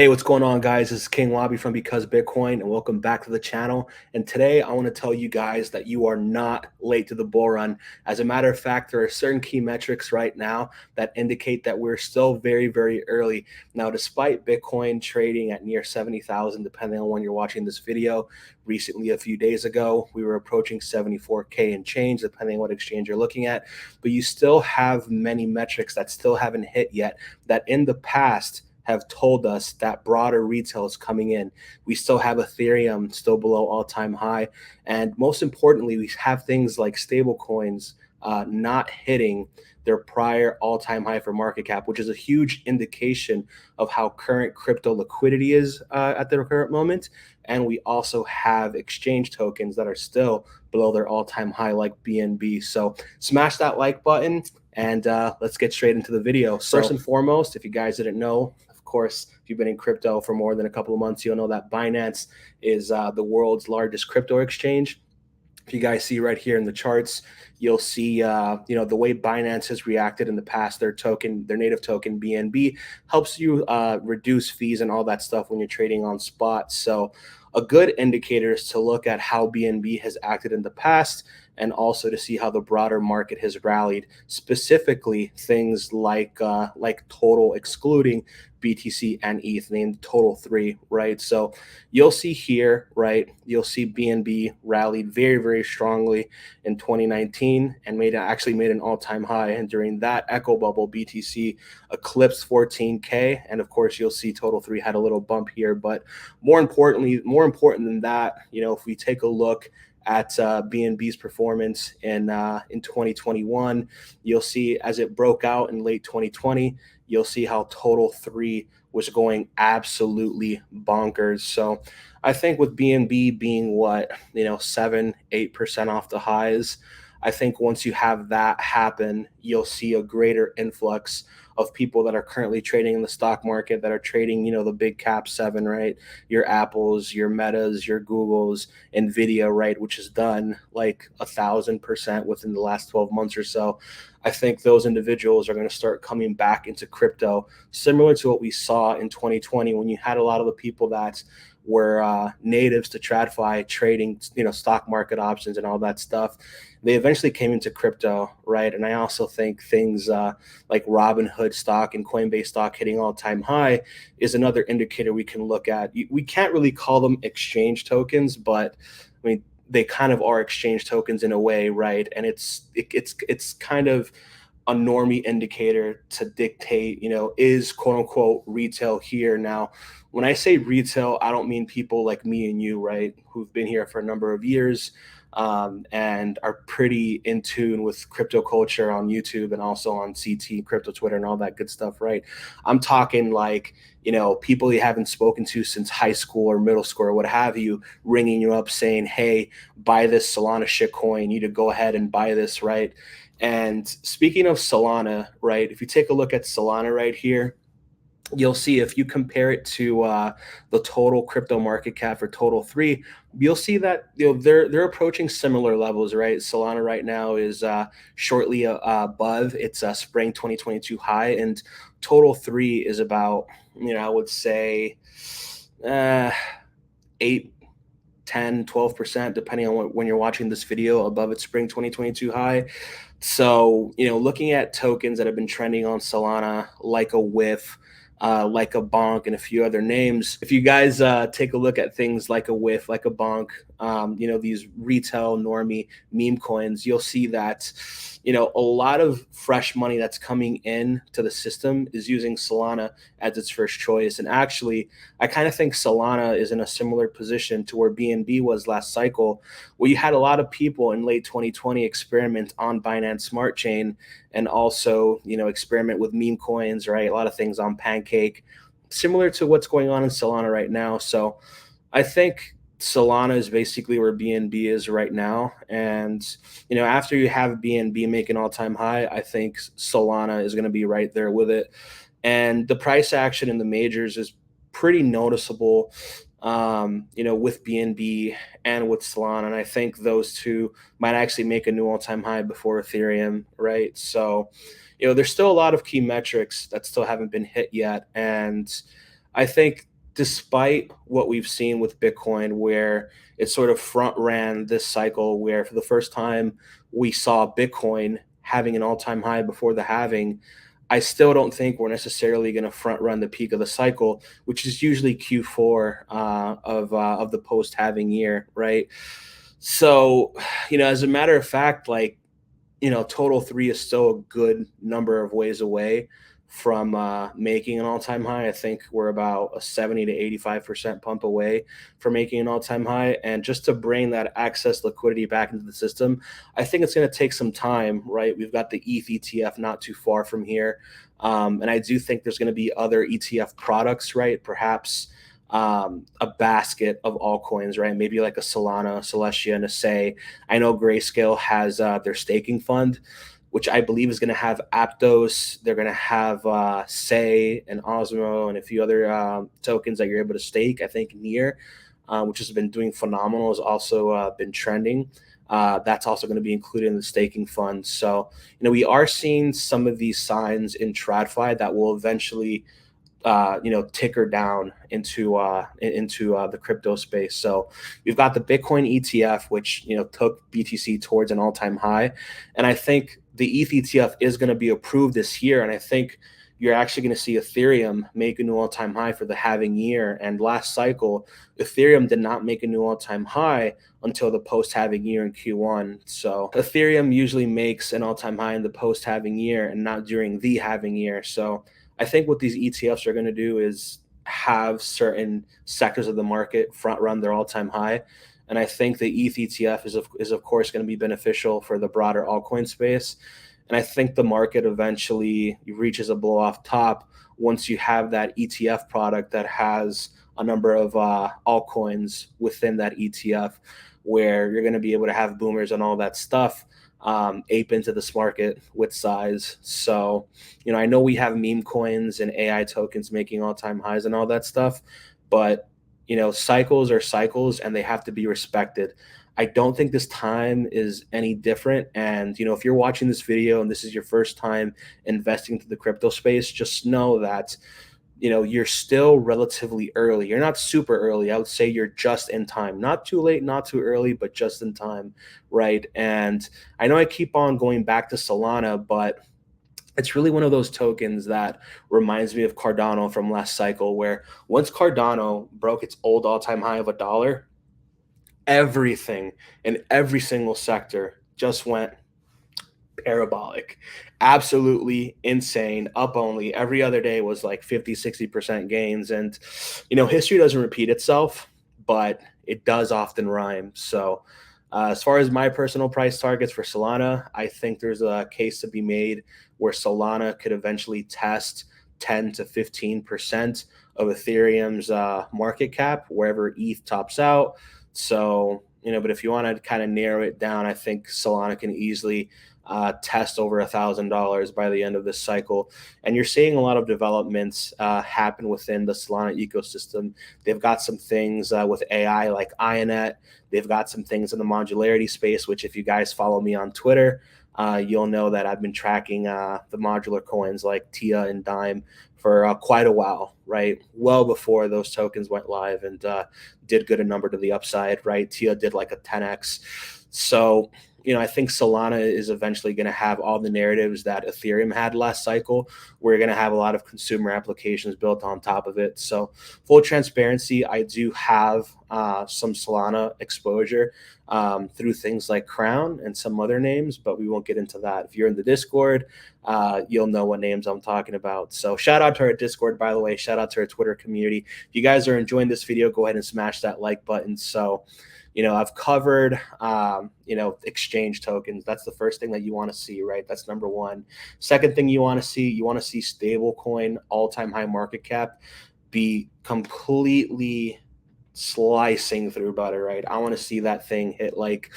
Hey, what's going on, guys? This is King Wabi from Because Bitcoin, and welcome back to the channel. And today I want to tell you guys that you are not late to the bull run. As a matter of fact, there are certain key metrics right now that indicate that we're still very, very early. Now, despite Bitcoin trading at near 70,000, depending on when you're watching this video, recently, a few days ago, we were approaching 74K and change, depending on what exchange you're looking at. But you still have many metrics that still haven't hit yet that in the past have told us that broader retail is coming in. We still have Ethereum still below all-time high. And most importantly, we have things like stable coins not hitting their prior all-time high for market cap, which is a huge indication of how current crypto liquidity is at the current moment. And we also have exchange tokens that are still below their all-time high, like BNB. So smash that like button and let's get straight into the video. So, first and foremost, if you guys didn't know, of course, if you've been in crypto for more than a couple of months, you'll know that Binance is the world's largest crypto exchange. If you guys see right here in the charts, you'll see the way Binance has reacted in the past. Their native token BNB, helps you reduce fees and all that stuff when you're trading on spot. So a good indicator is to look at how BNB has acted in the past, and also to see how the broader market has rallied, specifically things like total excluding BTC and ETH, named total 3, right? So you'll see here, right, you'll see BNB rallied very, very strongly in 2019 and actually made an all-time high. And during that echo bubble, BTC eclipsed 14K. And of course, you'll see total 3 had a little bump here. But more important than that, if we take a look at BNB's performance in 2021, you'll see as it broke out in late 2020, you'll see how total 3 was going absolutely bonkers. So I think with BNB being 7-8% off the highs, I think once you have that happen, you'll see a greater influx of people that are currently trading in the stock market, that are trading, the big cap 7, right? Your Apples, your Metas, your Googles, Nvidia, right? Which has done like 1,000% within the last 12 months or so. I think those individuals are going to start coming back into crypto, similar to what we saw in 2020 when you had a lot of the people that were natives to TradFi trading, stock market options and all that stuff. They eventually came into crypto, right? And I also think things like Robinhood stock and Coinbase stock hitting all-time high is another indicator we can look at. We can't really call them exchange tokens, but I mean, they kind of are exchange tokens in a way, right? And it's kind of a normie indicator to dictate, is quote unquote retail here. Now, when I say retail, I don't mean people like me and you, right, who've been here for a number of years and are pretty in tune with crypto culture on YouTube and also on CT, crypto Twitter, and all that good stuff, right? I'm talking like, people you haven't spoken to since high school or middle school or what have you, ringing you up saying, hey, buy this Solana shitcoin, you need to go ahead and buy this, right? And speaking of Solana, right, if you take a look at Solana right here, you'll see if you compare it to the total crypto market cap for total 3, you'll see that they're approaching similar levels, right? Solana right now is shortly above its spring 2022 high, and total 3 is about, I would say 8, 10, 12%, depending on when you're watching this video, above its spring 2022 high. So, looking at tokens that have been trending on Solana, like a Whiff, like a Bonk, and a few other names. If you guys take a look at things like a Whiff, like a Bonk, these retail normie meme coins, you'll see that, a lot of fresh money that's coming in to the system is using Solana as its first choice. And actually, I kind of think Solana is in a similar position to where BNB was last cycle, where you had a lot of people in late 2020 experiment on Binance Smart Chain and also, experiment with meme coins, right? A lot of things on Pancake, similar to what's going on in Solana right now. So I think Solana is basically where BNB is right now. And, after you have BNB make an all-time high, I think Solana is going to be right there with it. And the price action in the majors is pretty noticeable, with BNB and with Solana. And I think those two might actually make a new all-time high before Ethereum, right? So, there's still a lot of key metrics that still haven't been hit yet. And I think despite what we've seen with Bitcoin, where it sort of front ran this cycle, where for the first time we saw Bitcoin having an all time high before the halving, I still don't think we're necessarily going to front run the peak of the cycle, which is usually Q4 of the post halving year, right? So, as a matter of fact, like, total three is still a good number of ways away from making an all-time high. I think we're about a 70 to 85% pump away from making an all-time high. And just to bring that excess liquidity back into the system, I think it's going to take some time, right? We've got the ETH ETF not too far from here. And I do think there's going to be other ETF products, right? Perhaps a basket of altcoins, right? Maybe like a Solana, Celestia, and a Say. I know Grayscale has their staking fund, which I believe is going to have Aptos. They're going to have Say and Osmo and a few other tokens that you're able to stake. I think Near, which has been doing phenomenal, has also been trending. That's also going to be included in the staking fund. So, we are seeing some of these signs in TradFi that will eventually ticker down into the crypto space. So we've got the Bitcoin ETF, which took BTC towards an all-time high, and I think the ETH ETF is going to be approved this year, and I think you're actually going to see Ethereum make a new all-time high for the halving year. And last cycle, Ethereum did not make a new all-time high until the post-halving year in Q1. So Ethereum usually makes an all-time high in the post-halving year and not during the halving year. So I think what these ETFs are going to do is have certain sectors of the market front run their all-time high. And I think the ETH ETF is of course going to be beneficial for the broader altcoin space. And I think the market eventually reaches a blow off top once you have that ETF product that has a number of altcoins within that ETF, where you're going to be able to have boomers and all that stuff ape into this market with size. So, I know we have meme coins and AI tokens making all-time highs and all that stuff, but cycles are cycles and they have to be respected. I don't think this time is any different. And, if you're watching this video and this is your first time investing into the crypto space, just know that, you're still relatively early. You're not super early. I would say you're just in time. Not too late, not too early, but just in time, right? And I know I keep on going back to Solana, but it's really one of those tokens that reminds me of Cardano from last cycle, where once Cardano broke its old all-time high of $1, everything in every single sector just went parabolic, absolutely insane, up only. Every other day was like 50-60% gains. And history doesn't repeat itself, but it does often rhyme. So as far as my personal price targets for Solana, I think there's a case to be made where Solana could eventually test 10 to 15% of Ethereum's market cap wherever ETH tops out. So, but if you want to kind of narrow it down, I think Solana can easily test over $1,000 by the end of this cycle. And you're seeing a lot of developments happen within the Solana ecosystem. They've got some things with AI like IONET. They've got some things in the modularity space, which if you guys follow me on Twitter, you'll know that I've been tracking the modular coins like TIA and Dime for quite a while, right? Well before those tokens went live and did good a number to the upside, right? TIA did like a 10x. So, I think Solana is eventually going to have all the narratives that Ethereum had last cycle. We're going to have a lot of consumer applications built on top of it. So full transparency, I do have some Solana exposure through things like Crown and some other names, but we won't get into that. If you're in the Discord, you'll know what names I'm talking about. So shout out to our Discord, by the way. Shout out to our Twitter community. If you guys are enjoying this video, go ahead and smash that like button. So I've covered, exchange tokens. That's the first thing that you want to see, right? That's number one. Second thing you want to see stable coin, all-time high market cap be completely slicing through butter, right? I want to see that thing hit like,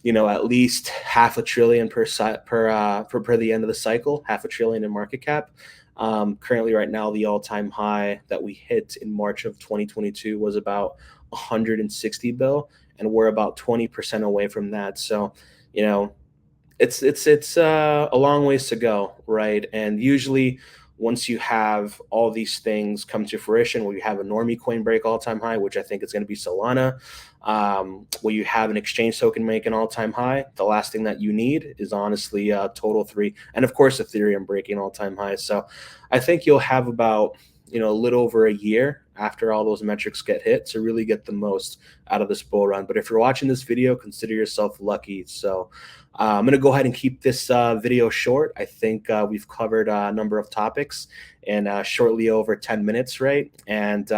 at least $500 billion per the end of the cycle, $500 billion in market cap. Currently right now, the all-time high that we hit in March of 2022 was about 160 bill, and we're about 20% away from that. So, it's a long ways to go, right? And usually once you have all these things come to fruition, where you have a normie coin break all-time high, which I think is going to be Solana, where you have an exchange token make an all-time high, the last thing that you need is honestly total three, and of course Ethereum breaking all-time high. So I think you'll have about a little over a year after all those metrics get hit to really get the most out of this bull run. But if you're watching this video, consider yourself lucky. So I'm going to go ahead and keep this video short. I think we've covered a number of topics in shortly over 10 minutes, right? And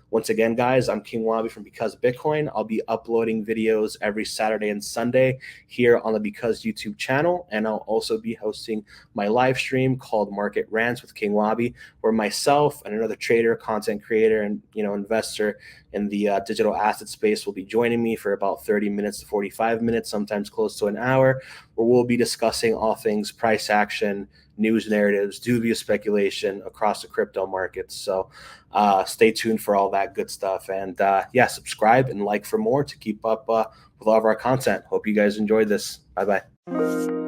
once again, guys, I'm King Wabi from Because Bitcoin. I'll be uploading videos every Saturday and Sunday here on the Because YouTube channel. And I'll also be hosting my live stream called Market Rants with King Wabi, where myself and another trader, content creator, and investor in the digital asset space will be joining me for about 30 minutes to 45 minutes, sometimes close to an hour, where we'll be discussing all things price action, news narratives, dubious speculation across the crypto markets. So stay tuned for all that good stuff. And yeah, subscribe and like for more to keep up with all of our content. Hope you guys enjoyed this. Bye-bye.